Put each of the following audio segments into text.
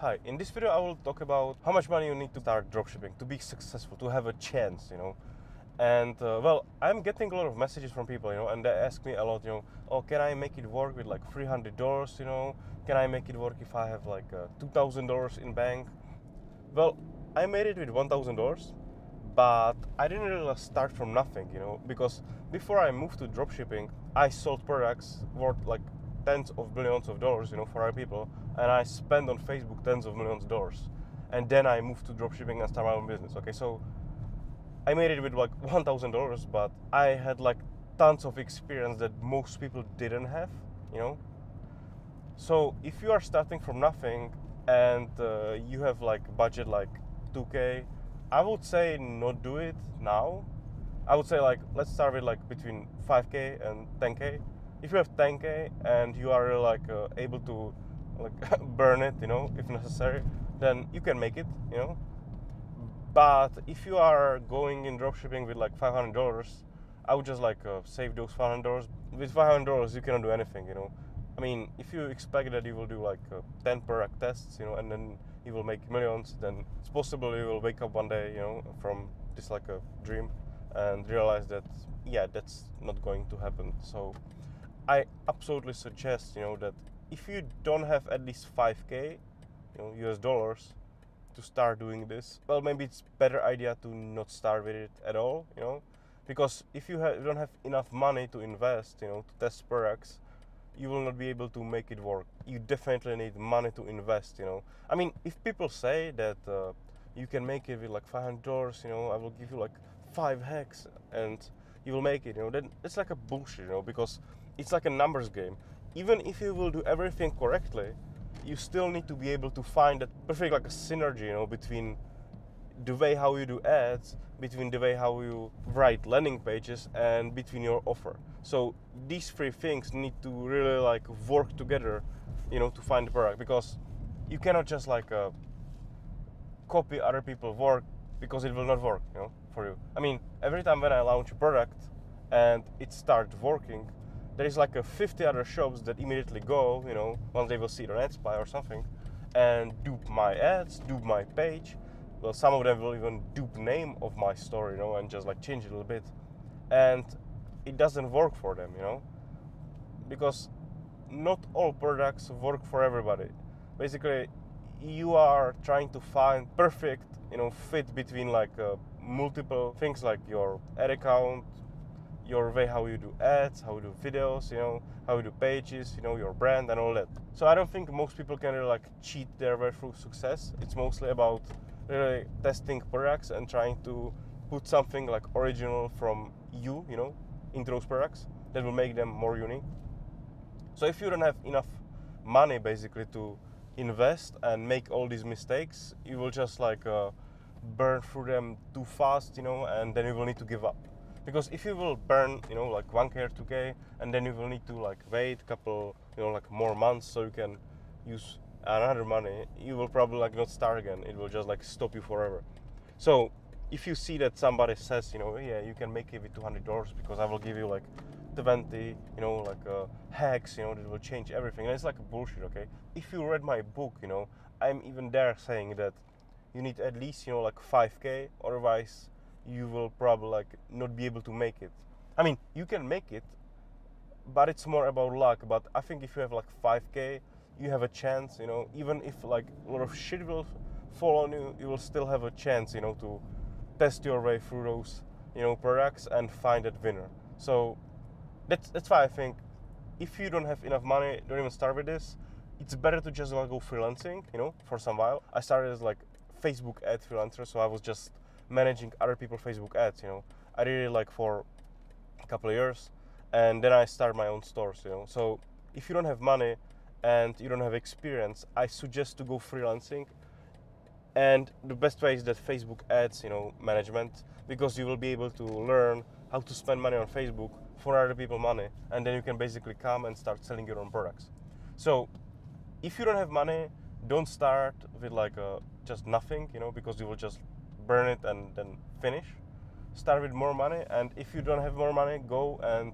Hi, in this video I will talk about how much money you need to start dropshipping to be successful, to have a chance, And well, I'm getting a lot of messages from people, and they ask me a lot, oh, can I make it work with like $300, Can I make it work if I have like $2,000 in bank? Well, I made it with $1,000, but I didn't really start from nothing, because before I moved to dropshipping, I sold products worth like tens of millions of dollars, for other people, and I spent on Facebook tens of millions of dollars. And then I moved to dropshipping and started my own business. Okay, so I made it with like $1,000, but I had like tons of experience that most people didn't have. So if you are starting from nothing and you have like budget like 2K, I would say not do it now. I would say like let's start with like between 5K and 10K. If you have 10K and you are like able to like burn it, if necessary, then you can make it. But if you are going in dropshipping with like $500, I would just like save those $500. With $500, you cannot do anything. I mean, if you expect that you will do like 10 product tests, and then you will make millions, then it's possible you will wake up one day, from this like a dream and realize that, yeah, that's not going to happen. So I absolutely suggest, that if you don't have at least 5K, US dollars to start doing this, well, maybe it's better idea to not start with it at all, because if you don't have enough money to invest, to test products, you will not be able to make it work. You definitely need money to invest, I mean, if people say that you can make it with like $500, I will give you like 5 hacks and you will make it, then it's like a bullshit, because it's like a numbers game. Even if you will do everything correctly, you still need to be able to find that perfect like a synergy, between the way how you do ads, between the way how you write landing pages, and between your offer. So these 3 things need to really like work together, to find the product, because you cannot just like copy other people's work, because it will not work, for you. I mean, every time when I launch a product and it starts working, there is like 50 other shops that immediately go, once they will see it on AdSpy or something, and dupe my ads, dupe my page. Well, some of them will even dupe name of my store, and just like change it a little bit. And it doesn't work for them, because not all products work for everybody. Basically, you are trying to find perfect, fit between like multiple things, like your ad account, your way how you do ads, how you do videos, how you do pages, your brand and all that. So I don't think most people can really like cheat their way through success. It's mostly about really testing products and trying to put something like original from you, into those products that will make them more unique. So if you don't have enough money basically to invest and make all these mistakes, you will just like burn through them too fast, and then you will need to give up. Because if you will burn, like 1K or 2K, and then you will need to like wait a couple, like more months so you can use another money, you will probably like not start again. It will just like stop you forever. So if you see that somebody says, yeah, you can make it with $200 because I will give you like 20, hacks, that will change everything. And it's like a bullshit, okay? If you read my book, I'm even there saying that you need at least, like 5K, otherwise you will probably like not be able to make it. I mean, you can make it, but it's more about luck. But I think if you have like 5K, you have a chance, even if like a lot of shit will fall on you, you will still have a chance, to test your way through those, products and find that winner. So that's why I think if you don't have enough money, don't even start with this. It's better to just like go freelancing, for some while. I started as like Facebook ad freelancer, so I was just managing other people's Facebook ads, I did it like for a couple of years, and then I started my own stores, So if you don't have money and you don't have experience, I suggest to go freelancing. And the best way is that Facebook ads, management, because you will be able to learn how to spend money on Facebook for other people's money, and then you can basically come and start selling your own products. So if you don't have money, don't start with like just nothing, because you will just burn it and then finish. Start with more money, and if you don't have more money, go and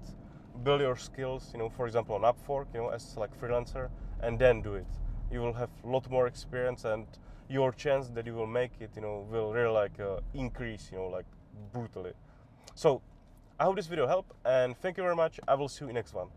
build your skills, for example on Upwork, as like freelancer, and then do it. you will have a lot more experience, and your chance that you will make it, you know, will really like increase, you know, like brutally. So I hope this video helped, and thank you very much. I will see you in next one.